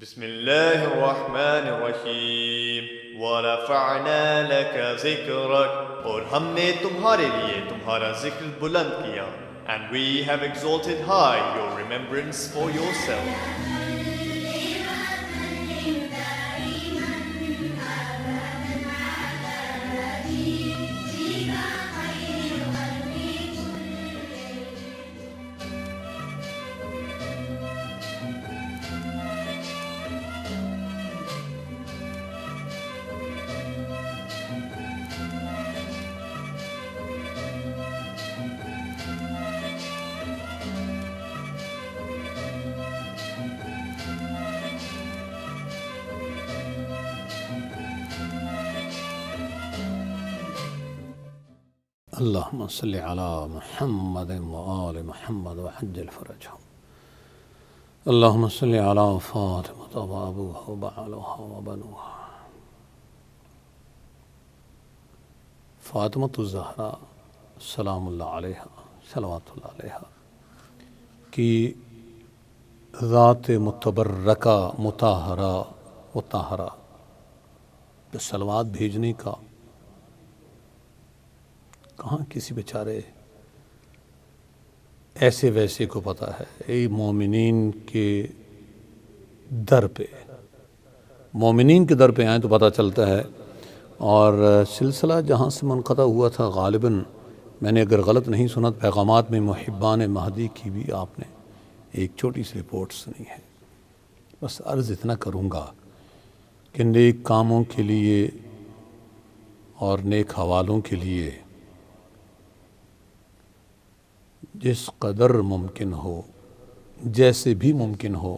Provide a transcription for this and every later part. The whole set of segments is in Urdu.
بسم اللہ الرحمن الرحیم وَرَفَعْنَا لَكَ ذِكْرَكَ، اور ہم نے تمہارے لیے تمہارا ذکر بلند کیا. And we have exalted high your remembrance for yourself. اللہم صلی علی محمد وآل محمد وحجل فرجہم. اللہم صلی علی فاطمۃ وابوہا وبعلہا وبنوہا. فاطمۃ الزہرا سلام اللہ علیہا صلوات اللہ علیہا کی ذات متبرکہ مطہرہ و طاہرہ پہ صلوات بھیجنے کا کہاں کسی بیچارے ایسے ویسے کو پتہ ہے. اے مومنین کے در پہ، مومنین کے در پہ آئیں تو پتہ چلتا ہے. اور سلسلہ جہاں سے منقطع ہوا تھا غالباً، میں نے اگر غلط نہیں سنا، پیغامات میں محبان مہدی کی بھی آپ نے ایک چھوٹی سی رپورٹ سنی ہے. بس عرض اتنا کروں گا کہ نیک کاموں کے لیے اور نیک حوالوں کے لیے جس قدر ممکن ہو، جیسے بھی ممکن ہو،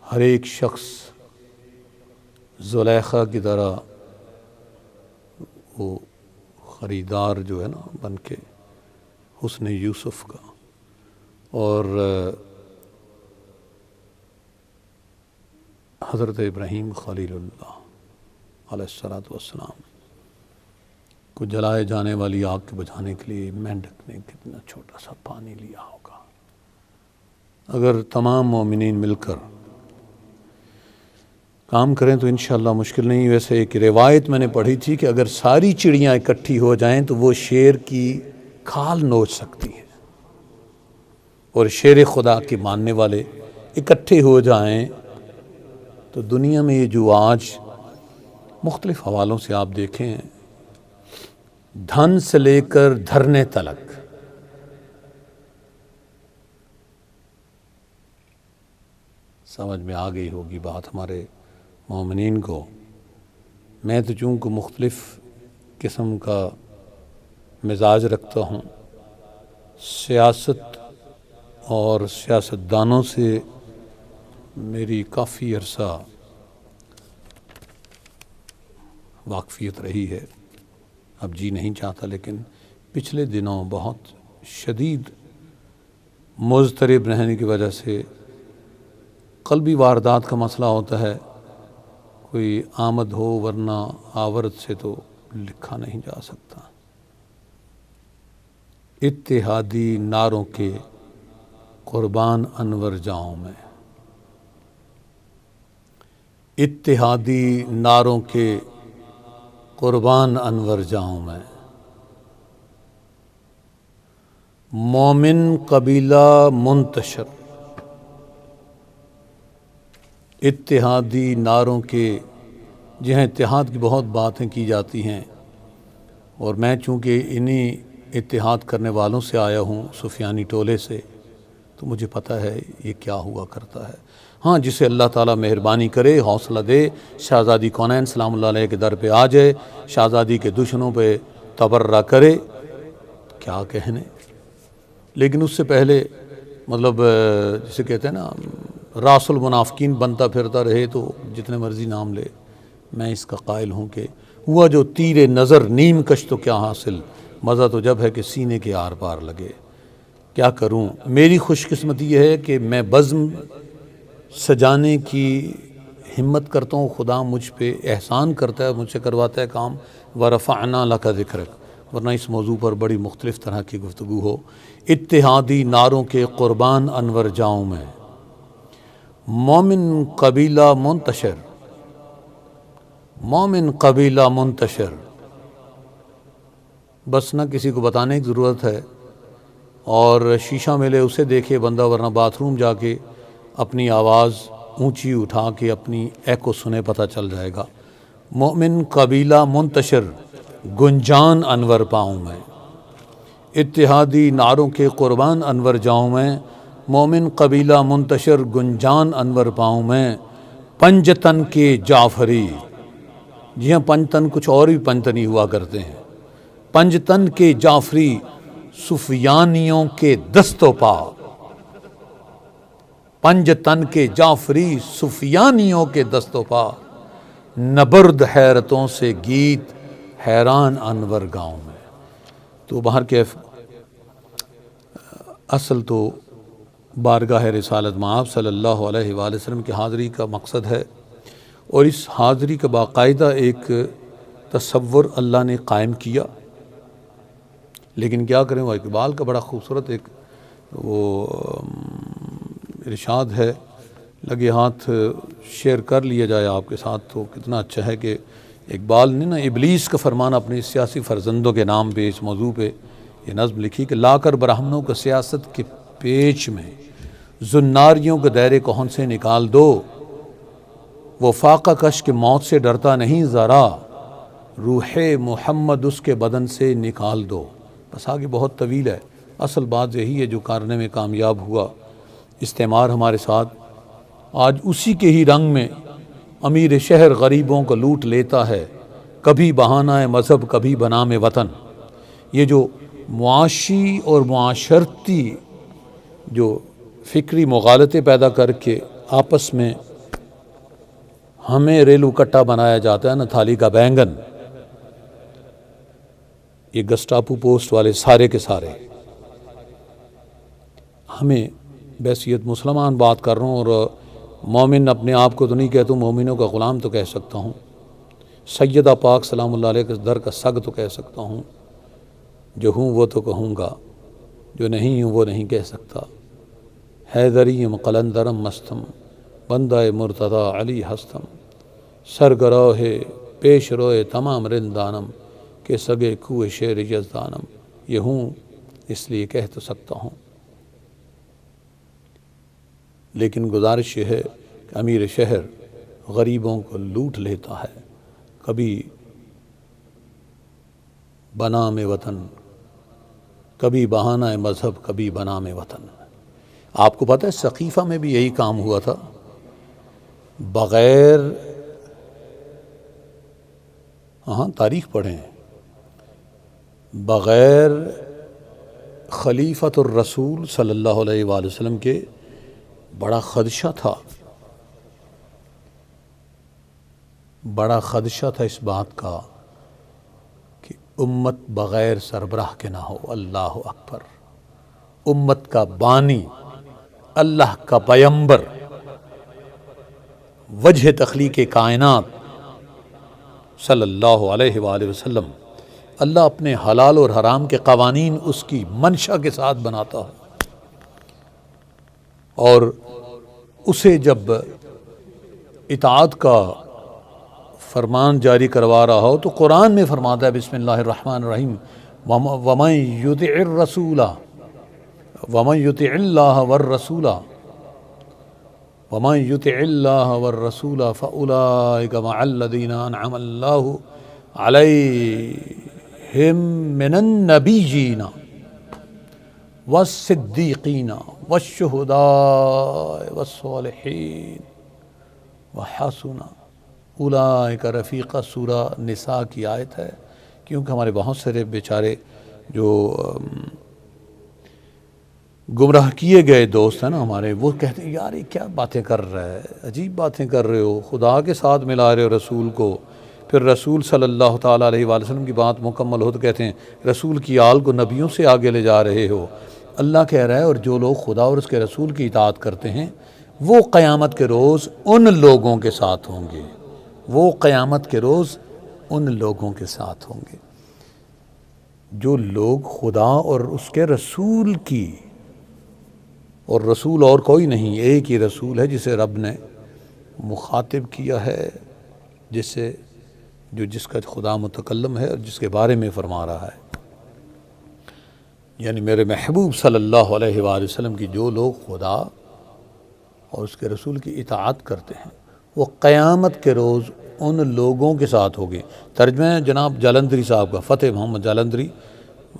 ہر ایک شخص زلیخا کی طرح وہ خریدار جو ہے نا بن کے حسن یوسف کا، اور حضرت ابراہیم خلیل اللہ علیہ السلام کو جلائے جانے والی آگ کے بجھانے کے لیے مینڈک نے کتنا چھوٹا سا پانی لیا ہوگا. اگر تمام مومنین مل کر کام کریں تو انشاءاللہ مشکل نہیں. ویسے ایک روایت میں نے پڑھی تھی کہ اگر ساری چڑیاں اکٹھی ہو جائیں تو وہ شیر کی کھال نوچ سکتی ہیں، اور شیر خدا کے ماننے والے اکٹھے ہو جائیں تو دنیا میں یہ جو آج مختلف حوالوں سے آپ دیکھیں، دھن سے لے کر دھرنے تلک سمجھ میں آ گئی ہوگی بات ہمارے مومنین کو. میں تو چونکہ مختلف قسم کا مزاج رکھتا ہوں، سیاست اور سیاستدانوں سے میری کافی عرصہ واقفیت رہی ہے. اب جی نہیں چاہتا، لیکن پچھلے دنوں بہت شدید مضطرب رہنے کی وجہ سے قلبی واردات کا مسئلہ ہوتا ہے. کوئی آمد ہو، ورنہ آورت سے تو لکھا نہیں جا سکتا. اتحادی نعروں کے قربان انور جاؤں میں، اتحادی نعروں کے قربان انور جاؤں میں، مومن قبیلہ منتشر. اتحادی نعروں کے جہاں اتحاد کی بہت باتیں کی جاتی ہیں، اور میں چونکہ انہی اتحاد کرنے والوں سے آیا ہوں، سفیانی ٹولے سے، تو مجھے پتہ ہے یہ کیا ہوا کرتا ہے. ہاں، جسے اللہ تعالیٰ مہربانی کرے، حوصلہ دے، شہزادی کونین سلام اللہ علیہ کے در پہ آ جائے، شہزادی کے دشمنوں پہ تبرہ کرے، کیا کہنے. لیکن اس سے پہلے مطلب جسے کہتے ہیں نا راس المنافقین بنتا پھرتا رہے تو جتنے مرضی نام لے. میں اس کا قائل ہوں کہ ہوا جو تیر نظر نیم کش تو کیا حاصل، مزہ تو جب ہے کہ سینے کے آر پار لگے. کیا کروں، میری خوش قسمتی یہ ہے کہ میں بزم سجانے کی ہمت کرتا ہوں. خدا مجھ پہ احسان کرتا ہے، مجھ سے کرواتا ہے کام. وَرَفَعْنَا لَكَ ذِكْرَكَ، ورنہ اس موضوع پر بڑی مختلف طرح کی گفتگو ہو. اتحادی نعروں کے قربان انور جاؤں میں، مومن قبیلہ منتشر، مومن قبیلہ منتشر، بس نہ کسی کو بتانے کی ضرورت ہے، اور شیشہ ملے اسے دیکھے بندہ، ورنہ باتھ روم جا کے اپنی آواز اونچی اٹھا کے اپنی ایکو سنے، پتہ چل جائے گا۔ مومن قبیلہ منتشر، گنجان انور پاؤں میں، اتحادی نعروں کے قربان انور جاؤں میں، مومن قبیلہ منتشر گنجان انور پاؤں میں، پنجتن کے جعفری، جی ہاں پنجتن کچھ اور بھی پنجتنی ہوا کرتے ہیں، پنجتن کے جعفری سفیانیوں کے دست و پا، پنجتن کے جعفری سفیانیوں کے دست و پا، نبرد حیرتوں سے گیت حیران انور گاؤں میں۔ تو باہر کیف اصل تو بارگاہ رسالت مآب صلی اللہ علیہ وآلہ وسلم کی حاضری کا مقصد ہے، اور اس حاضری کا باقاعدہ ایک تصور اللہ نے قائم کیا، لیکن کیا کریں، وہ اقبال کا بڑا خوبصورت ایک وہ ارشاد ہے، لگے ہاتھ شیئر کر لیا جائے آپ کے ساتھ تو کتنا اچھا ہے کہ اقبال نے نا ابلیس کا فرمان اپنے سیاسی فرزندوں کے نام پہ اس موضوع پہ یہ نظم لکھی کہ لا کر برہمنوں کو سیاست کے پیچ میں، زناریوں کے دائرے کون سے نکال دو، وہ فاقہ کش کے موت سے ڈرتا نہیں ذرا، روح محمد اس کے بدن سے نکال دو۔ بس آگے بہت طویل ہے، اصل بات یہی ہے جو کرنے میں کامیاب ہوا استعمار ہمارے ساتھ، آج اسی کے ہی رنگ میں امیر شہر غریبوں کو لوٹ لیتا ہے، کبھی بہانہ مذہب کبھی بنام وطن۔ یہ جو معاشی اور معاشرتی جو فکری مغالطے پیدا کر کے آپس میں ہمیں ریلو کٹا بنایا جاتا ہے نا، تھالی کا بینگن، یہ گسٹاپو پوسٹ والے سارے کے سارے، ہمیں بحیثیت مسلمان بات کر رہا ہوں، اور مومن اپنے آپ کو تو نہیں کہتا ہوں، مومنوں کا غلام تو کہہ سکتا ہوں، سیدہ پاک سلام اللہ علیہ کے در کا سگ تو کہہ سکتا ہوں، جو ہوں وہ تو کہوں گا، جو نہیں ہوں وہ نہیں کہہ سکتا، حیدریم قلندرم مستم، بندہ مرتضی علی ہستم، سرگروہ پیش روئے تمام رندانم، کہ سگے کوہ شیر یزدانم، یہ ہوں اس لیے کہہ تو سکتا ہوں۔ لیکن گزارش یہ ہے کہ امیر شہر غریبوں کو لوٹ لیتا ہے، کبھی بنام وطن، کبھی بہانہ مذہب کبھی بنام وطن۔ آپ کو پتہ ہے ثقیفہ میں بھی یہی کام ہوا تھا، بغیر تاریخ پڑھیں، بغیر خلیفۃ الرسول صلی اللہ علیہ وآلہ وسلم کے بڑا خدشہ تھا، بڑا خدشہ تھا اس بات کا کہ امت بغیر سربراہ کے نہ ہو۔ اللہ اکبر، امت کا بانی، اللہ کا پیمبر، وجہ تخلیق کائنات صلی اللہ علیہ وآلہ وسلم، اللہ اپنے حلال اور حرام کے قوانین اس کی منشا کے ساتھ بناتا ہے، اور اسے جب اطاعت کا فرمان جاری کروا رہا ہو تو قرآن میں فرماتا ہے بسم اللہ الرحمن الرحیم، وَمَن يُطِعِ الرَّسُولَ وَمَن يُطِعِ اللَّهَ وَالرَّسُولَ وَمَن يُطِعِ اللَّهَ وَالرَّسُولَ فَأُولَٰئِكَ مَعَ الَّذِينَ أَنْعَمَ اللَّهُ عَلَيْهِم مِّنَ النَّبِيِّينَ وَالصِّدِّيقِينَ وَالشُّهَدَاءِ وَالصَّالِحِينَ وَحَسُنَ اولئک رفیقہ۔ سورہ نساء کی آیت ہے، کیونکہ ہمارے بہت سارے بیچارے جو گمراہ کیے گئے دوست ہیں نا ہمارے، وہ کہتے ہیں یار یہ کیا باتیں کر رہا ہے، عجیب باتیں کر رہے ہو، خدا کے ساتھ ملا رہے ہو رسول کو، پھر رسول صلی اللہ تعالیٰ علیہ وآلہ وسلم کی بات مکمل ہو تو کہتے ہیں رسول کی آل کو نبیوں سے آگے لے جا رہے ہو۔ اللہ کہہ رہا ہے اور جو لوگ خدا اور اس کے رسول کی اطاعت کرتے ہیں وہ قیامت کے روز ان لوگوں کے ساتھ ہوں گے، وہ قیامت کے روز ان لوگوں کے ساتھ ہوں گے جو لوگ خدا اور اس کے رسول کی اور رسول اور کوئی نہیں، ایک ہی رسول ہے جسے رب نے مخاطب کیا ہے، جس کا خدا متکلم ہے اور جس کے بارے میں فرما رہا ہے، یعنی میرے محبوب صلی اللہ علیہ وآلہ وسلم کی جو لوگ خدا اور اس کے رسول کی اطاعت کرتے ہیں وہ قیامت کے روز ان لوگوں کے ساتھ ہوگے۔ ترجمہ ہے جناب جالندھری صاحب کا، فتح محمد جالندھری،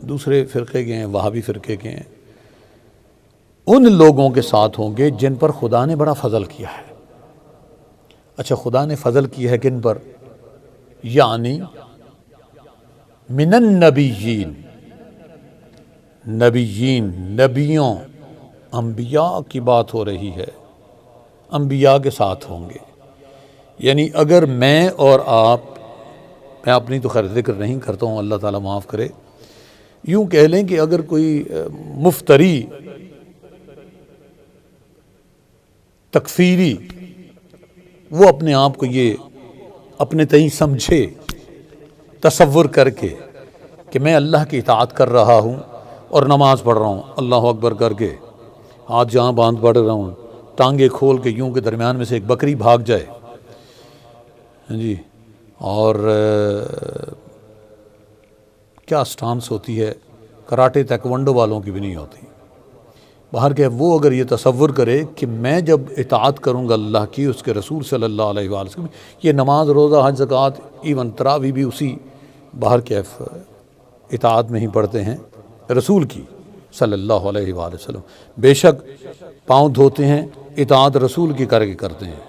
دوسرے فرقے کے ہیں، وہابی فرقے کے ہیں، ان لوگوں کے ساتھ ہوں گے جن پر خدا نے بڑا فضل کیا ہے۔ اچھا، خدا نے فضل کیا ہے کن پر؟ یعنی من النبیین، نبیوں، انبیاء کی بات ہو رہی ہے، انبیاء کے ساتھ ہوں گے۔ یعنی اگر میں اور آپ، میں اپنی تو خیر ذکر نہیں کرتا ہوں، اللہ تعالیٰ معاف کرے، یوں کہہ لیں کہ اگر کوئی مفتری، تکفیری، وہ اپنے آپ کو یہ اپنے تئیں سمجھے، تصور کر کے کہ میں اللہ کی اطاعت کر رہا ہوں اور نماز پڑھ رہا ہوں، اللہ اکبر کر کے ہاتھ جہاں باندھ پڑھ رہا ہوں، ٹانگیں کھول کے یوں کہ درمیان میں سے ایک بکری بھاگ جائے جی، اور کیا سٹانس ہوتی ہے، کراٹے تیکوانڈو والوں کی بھی نہیں ہوتی۔ باہر کے وہ اگر یہ تصور کرے کہ میں جب اطاعت کروں گا اللہ کی، اس کے رسول صلی اللہ علیہ وآلہ وسلم، یہ نماز، روزہ، حج، زکوٰۃ، ایون تراویح بھی اسی باہر کے اطاعت میں ہی پڑھتے ہیں رسول کی صلی اللہ علیہ وآلہ وسلم، بے شک پاؤں دھوتے ہیں، اطاعت رسول کی کر کے کرتے ہیں۔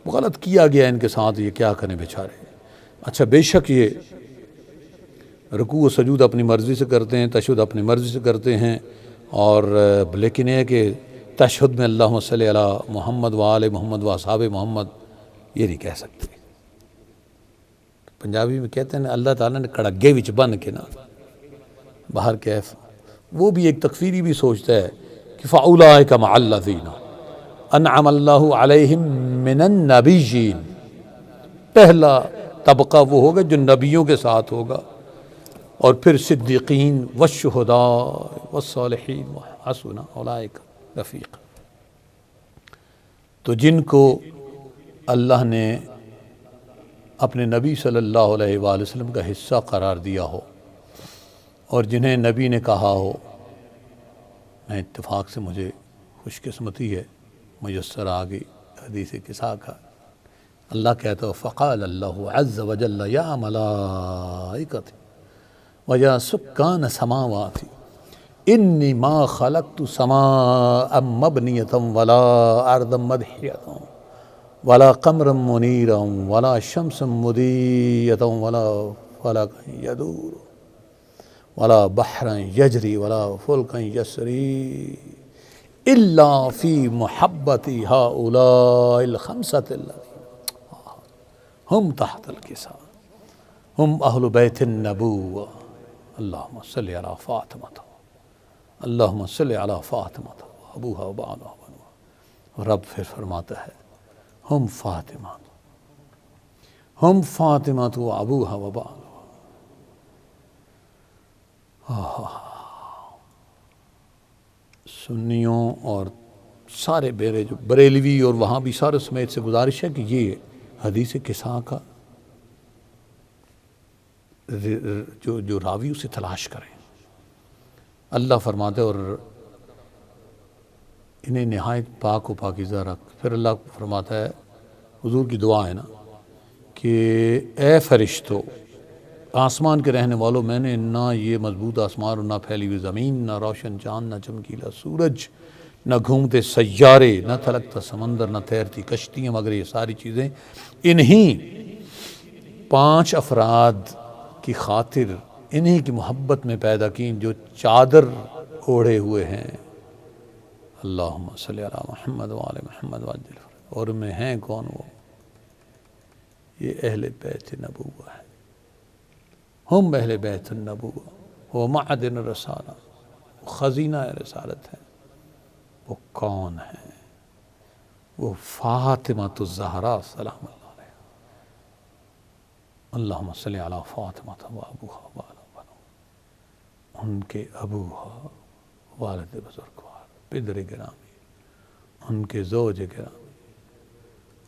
غلط کیا گیا ان کے ساتھ، یہ کیا کریں بیچارے۔ اچھا، بے شک یہ رکوع و سجود اپنی مرضی سے کرتے ہیں، تشہد اپنی مرضی سے کرتے ہیں، اور لیکن یہ کہ تشہد میں اللہم صلی علی محمد و آل محمد و اصحاب محمد یہ نہیں کہہ سکتے۔ پنجابی میں کہتے ہیں اللہ تعالیٰ نے کڑگے وچ بن کے نا باہر کیف، وہ بھی ایک تکفیری بھی سوچتا ہے کہ فَأُولَٰئِکَ مَعَ الَّذِينَ انعم اللہ علیہم من النبیین، پہلا طبقہ وہ ہوگا جو نبیوں کے ساتھ ہوگا، اور پھر صدیقین والشہداء والصالحین وحسن اولئک رفیق۔ تو جن کو اللہ نے اپنے نبی صلی اللہ علیہ وآلہ وسلم کا حصہ قرار دیا ہو، اور جنہیں نبی نے کہا ہو، میں اتفاق سے مجھے خوش قسمتی ہے، میسر آ گئی حدیث قصہ کا، اللہ کہتا ہے فقال اللہ عز وجل یا ملائکتی وَيَا سُكَّانَ سَمَاوَاتِ إِنِّي مَا خَلَقْتُ سَمَاءً مَبْنِيَةً وَلَا أَرْضًا مَدْحِيَةً وَلَا قَمْرًا مُنِيرًا وَلَا شَمْسًا مُضِيَّةً وَلَا فَلَكًا يَدُورُ وَلَا بَحْرًا يَجْرِي وَلَا فُلْكًا يَسْرِي إِلَّا فِي مُحَبَّةِ هَؤُلَاءِ الْخَمْسَةِ الَّذِينَ هُمْ تَحْتَ الْكِسَاءِ هُمْ أَهْلُ بَيْتِ النَّبُوَّةِ اللہم صلی علی فاطمہ، اللہم صلی علی فاطمہ ابوہا و بعلہا بنوہا۔ رب پھر فرماتا ہے ہم فاطمہ و ابوہا و بعلہا۔ سنیوں اور سارے جو بریلوی اور وہاں بھی سارے سمیت سے گزارش ہے کہ یہ حدیث قصہ کا جو راوی اسے تلاش کریں۔ اللہ فرماتے اور انہیں نہایت پاک و پاکیزہ رکھ۔ پھر اللہ فرماتا ہے، حضور کی دعا ہے نا کہ اے فرشتو، آسمان کے رہنے والوں، میں نے نہ یہ مضبوط آسمان اور نہ پھیلی ہوئی زمین، نہ روشن چاند، نہ چمکیلا سورج، نہ گھومتے سیارے، نہ تھلکتا سمندر، نہ تیرتی کشتیاں، مگر یہ ساری چیزیں انہی 5 افراد کی خاطر، انہی کی محبت میں پیدا کی جو چادر اوڑھے ہوئے ہیں۔ اللہم صلی علی محمد و آل محمد وعجل فرجہ۔ اور میں ہیں کون وہ؟ یہ اہل بیت نبوہ ہے، ہم اہل بیت النبوہ، وہ معدن رسالہ، وہ خزینہ رسالت ہے۔ وہ کون ہیں؟ وہ فاطمہ الزہرا سلام اللہ علیہ۔ اللہم صلی علی فاطمہ و ابوہا و بعلہا، ان کے ابوہا والد بزرگوار پدر گرامی، ان کے زوج گرامی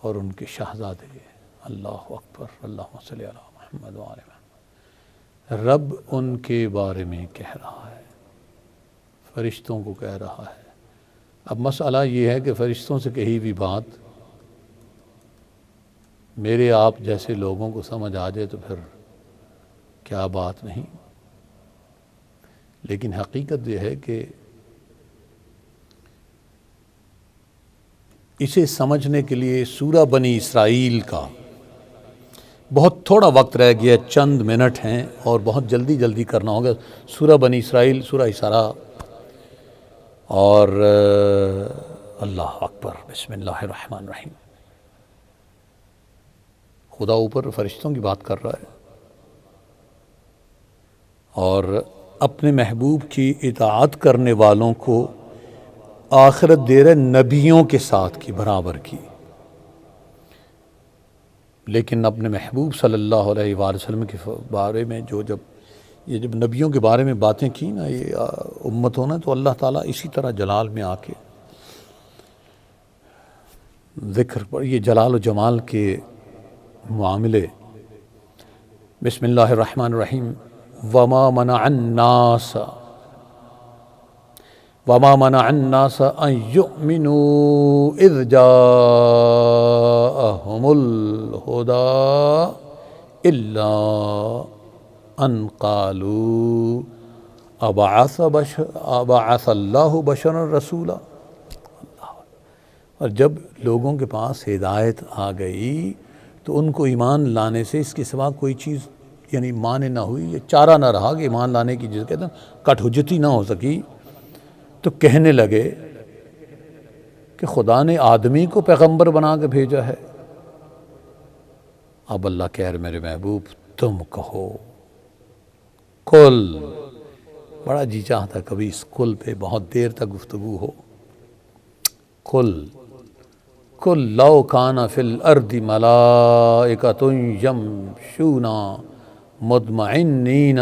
اور ان کے شہزادے. اللہ اکبر، اللہم صلی علی محمد و آل محمد. رب ان کے بارے میں کہہ رہا ہے، فرشتوں کو کہہ رہا ہے. اب مسئلہ یہ ہے کہ فرشتوں سے کہی بھی بات میرے آپ جیسے لوگوں کو سمجھ آ جائے تو پھر کیا بات نہیں. لیکن حقیقت یہ ہے کہ اسے سمجھنے کے لیے سورہ بنی اسرائیل کا بہت تھوڑا وقت رہ گیا، چند منٹ ہیں اور بہت جلدی جلدی کرنا ہوگا. سورہ بنی اسرائیل، سورہ اسراء. اور اللہ اکبر، بسم اللہ الرحمن الرحیم. خدا اوپر فرشتوں کی بات کر رہا ہے اور اپنے محبوب کی اطاعت کرنے والوں کو آخرت دے رہے نبیوں کے ساتھ کی برابر کی. لیکن اپنے محبوب صلی اللہ علیہ وآلہ وسلم کے بارے میں جب نبیوں کے بارے میں باتیں کی نا یہ امت ہونا، تو اللہ تعالیٰ اسی طرح جلال میں آ کے ذکر پر یہ جلال و جمال کے معاملے. بسم اللہ الرحمن الرحیم. وما منع الناس ان يؤمنوا اذ جاءهم الهدى الا ان قالوا ابعث اللہ بشرا رسولا. اور جب لوگوں کے پاس ہدایت آ گئی تو ان کو ایمان لانے سے اس کے سوا کوئی چیز یعنی مانے نہ ہوئی، یہ چارہ نہ رہا کہ ایمان لانے کی جس کہتے ہیں کٹ حجتی نہ ہو سکی. تو کہنے لگے کہ خدا نے آدمی کو پیغمبر بنا کے بھیجا ہے. اب اللہ کہہ رہے میرے محبوب تم کہو کل. بڑا جی چاہتا کبھی اس کل پہ بہت دیر تک گفتگو ہو. کل لو کان فی الارض ملائکۃ یمشون مطمئنین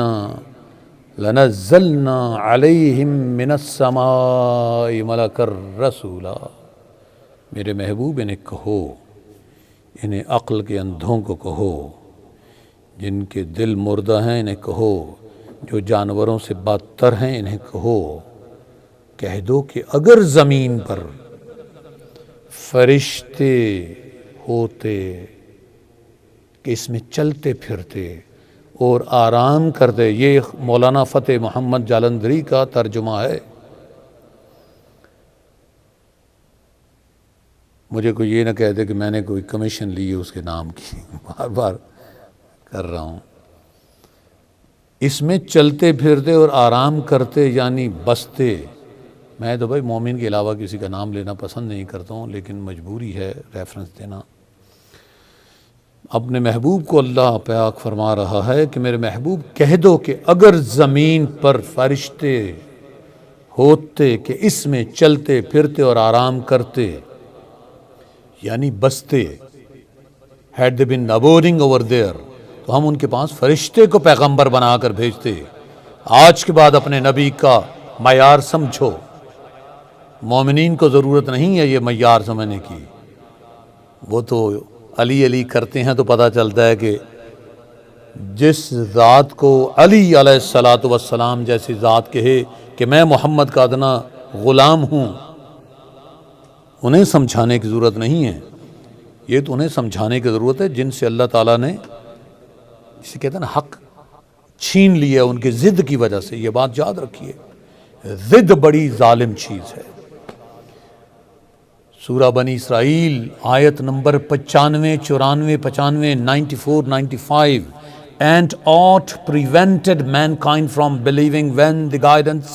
لنزلنا علیہم من السماء ملکا رسولا. میرے محبوب انہیں کہو، انہیں عقل کے اندھوں کو کہو، جن کے دل مردہ ہیں انہیں کہو، جو جانوروں سے بدتر ہیں انہیں کہو، کہہ دو کہ اگر زمین پر فرشتے ہوتے کہ اس میں چلتے پھرتے اور آرام کرتے. یہ مولانا فتح محمد جالندھری کا ترجمہ ہے. مجھے کوئی یہ نہ کہہ دے کہ میں نے کوئی کمیشن لی ہے اس کے نام کی، بار بار کر رہا ہوں. اس میں چلتے پھرتے اور آرام کرتے یعنی بستے. میں تو بھائی مومن کے علاوہ کسی کا نام لینا پسند نہیں کرتا ہوں، لیکن مجبوری ہے ریفرنس دینا. اپنے محبوب کو اللہ پاک فرما رہا ہے کہ میرے محبوب کہہ دو کہ اگر زمین پر فرشتے ہوتے کہ اس میں چلتے پھرتے اور آرام کرتے یعنی بستے، had they been abiding over there، تو ہم ان کے پاس فرشتے کو پیغمبر بنا کر بھیجتے. آج کے بعد اپنے نبی کا معیار سمجھو. مومنین کو ضرورت نہیں ہے یہ معیار سمجھنے کی. وہ تو علی علی کرتے ہیں تو پتہ چلتا ہے کہ جس ذات کو علی علیہ السلام جیسی ذات کہے کہ میں محمد کا ادنا غلام ہوں، انہیں سمجھانے کی ضرورت نہیں ہے. یہ تو انہیں سمجھانے کی ضرورت ہے جن سے اللہ تعالیٰ نے جسے کہتے ہیں نا حق چھین لیا ان کی ضد کی وجہ سے. یہ بات یاد رکھیے، ضد بڑی ظالم چیز ہے. سورہ بنی اسرائیل آیت number 95 94 95 94 95. And aught prevented mankind from believing when the guidance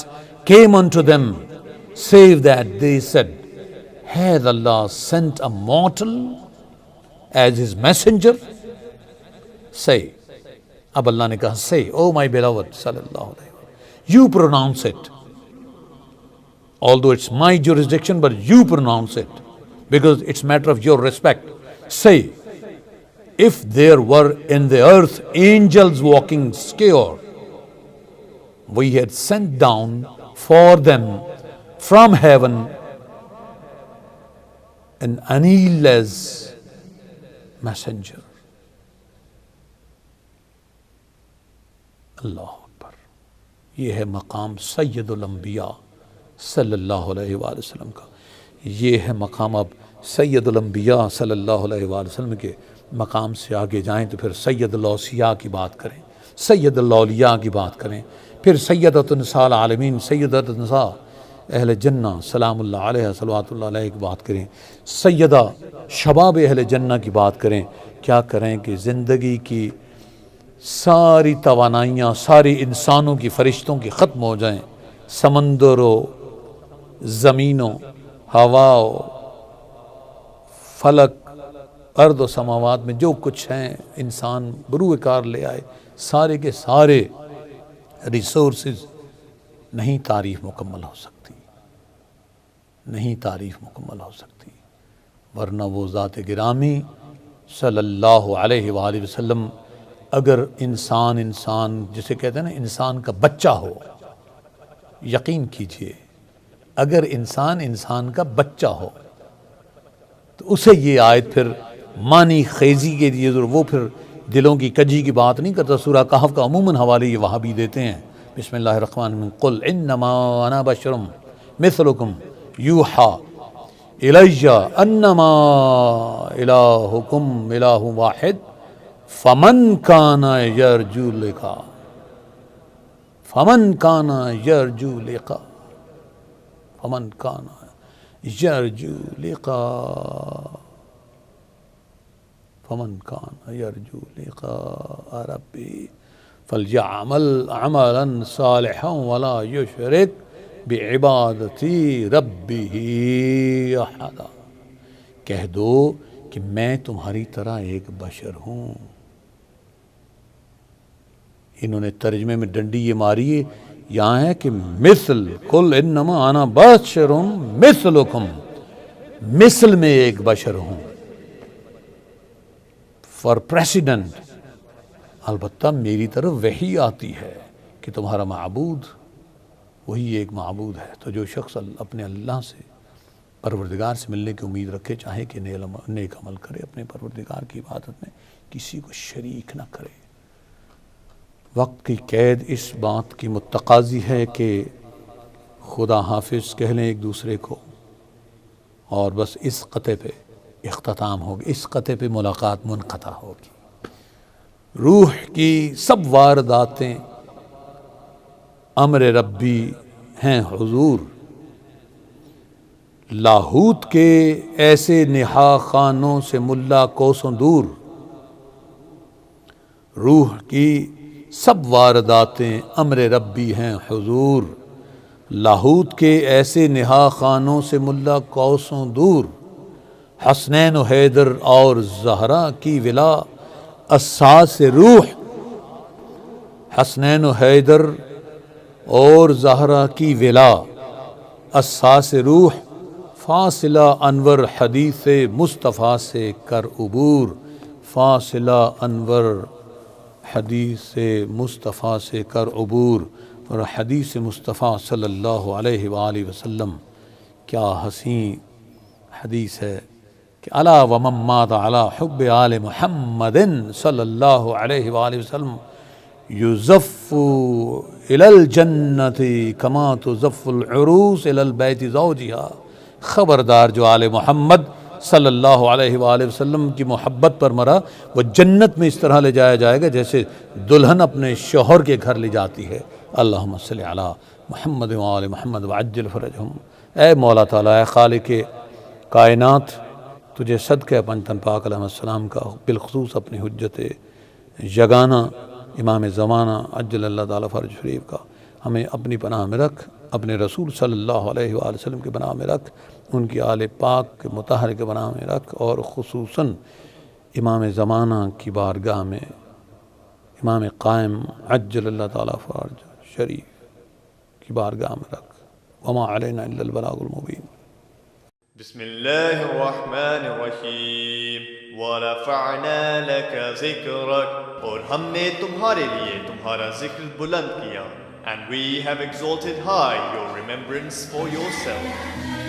came unto them, save that they said, hath Allah sent a mortal as his messenger? Say. اب اللہ نے کہا say, oh my beloved صلی اللہ علیہ وسلم, you pronounce it. Although it's my jurisdiction, but you pronounce it because it's a matter of your respect. Say, if there were in the earth angels walking secure, we had sent down for them from heaven an aniless messenger. اللہ اکبر. یہ ہے مقام سید الانبیاء صلی اللہ علیہ وآلہ وسلم کا. یہ ہے مقام. اب سید الانبیاء صلی اللہ علیہ وآلہ وسلم کے مقام سے آگے جائیں تو پھر سید الاوصیاء کی بات کریں, سید الاولیاء کی بات کریں, پھر سیدۃ النساء العالمین, سیدۃ النساء اہل جنہ سلام اللہ علیہ صلوات اللہ علیہ کی بات کریں, سیدہ شباب اہل جنہ کی بات کریں. کیا کریں کہ زندگی کی ساری توانائیاں ساری انسانوں کی فرشتوں کی ختم ہو جائیں. سمندروں, زمینوں, ہواؤں, فلک, ارض و سماوات میں جو کچھ ہیں انسان بروئے کار لے آئے, سارے کے سارے ریسورسز, نہیں تعریف مکمل ہو سکتی, نہیں تعریف مکمل ہو سکتی. ورنہ وہ ذات گرامی صلی اللہ علیہ وآلہ وسلم اگر انسان جسے کہتے ہیں نا انسان کا بچہ ہو, یقین کیجئے اگر انسان کا بچہ ہو تو اسے یہ آیت پھر معنی خیزی کے لیے وہ پھر دلوں کی کجی کی بات نہیں کرتا. سورہ کہف کا عموماً حوالے یہ وہاں بھی دیتے ہیں. بسم اللہ الرحمن الرحیم قل انما انا بشر مثلکم یوحا الی انما الہکم الہ واحد فمن کان یرجو لقاء فمن کان یرجو لقاء فمن کان یرجو لقاء فمن کان یرجو لقاء ربی فلیعمل عملا صالحا ولا یشرک بعبادتی ربہ احدا. کہہ دو کہ میں تمہاری طرح ایک بشر ہوں. انہوں نے ترجمے میں ڈنڈی یہ ماری ہے, یہاں ہے کہ مثل قل انما انا بشر مثلکم, مثل میں ایک بشر ہوں. فار پریسیڈنٹ البتہ میری طرف وحی آتی ہے کہ تمہارا معبود وہی ایک معبود ہے. تو جو شخص اپنے اللہ سے پروردگار سے ملنے کی امید رکھے, چاہے کہ نیک عمل کرے, اپنے پروردگار کی عبادت میں کسی کو شریک نہ کرے. وقت کی قید اس بات کی متقاضی ہے کہ خدا حافظ کہہ لیں ایک دوسرے کو, اور بس اس قطعے پہ اختتام ہوگی, اس قطعے پہ ملاقات منقطع ہوگی. روح کی سب وارداتیں امر ربی ہیں حضور, لاہوت کے ایسے نہا خانوں سے ملا کوسوں دور. روح کی سب وارداتیں امر ربی ہیں حضور, لاہوت کے ایسے نہا خانوں سے ملا کوسوں دور. حسنین و حیدر اور زہرا کی ولا اساس روح, حسنین و حیدر اور زہرا کی ولا اساس روح. فاصلہ انور حدیث مصطفیٰ سے کر عبور, فاصلہ انور حدیث مصطفیٰ سے کر عبور. اور حدیث مصطفیٰ صلی اللہ علیہ وآلہ وسلم کیا حسین حدیث ہے کہ الا ومن مات علی حب آل محمد صلی اللہ علیہ وآلہ وسلم یزف الی الجنت کما تزف العروس الی البیت زوجہا. خبردار جو آل محمد صلی اللہ علیہ وآلہ وسلم کی محبت پر مرا وہ جنت میں اس طرح لے جایا جائے گا جیسے دلہن اپنے شوہر کے گھر لے جاتی ہے. اللہم صلی علی محمد وآل محمد وعجل فرجہم. اے مولا تعالیٰ, اے خالق کائنات, تجھے صدقہ پنجتن پاک علیہ السلام کا, بالخصوص اپنی حجت یگانہ امام زمانہ عجل اللہ تعالیٰ فرج شریف کا ہمیں اپنی پناہ میں رکھ, اپنے رسول صلی اللہ علیہ وآلہ وسلم کے پناہ میں رکھ, ان کی آل پاک کے مطہر کے پناہ میں رکھ, اور خصوصاً امام زمانہ کی بارگاہ میں امام قائم عجل اللہ تعالیٰ فرج شریف کی بارگاہ میں رکھ. وما علینا الا البلاغ المبین. بسم اللہ الرحمن الرحیم. وَرَفَعْنَا لَكَ ذِكْرَكَ, اور ہم نے تمہارے لیے تمہارا ذکر بلند کیا. and we have exalted high your remembrance for yourself.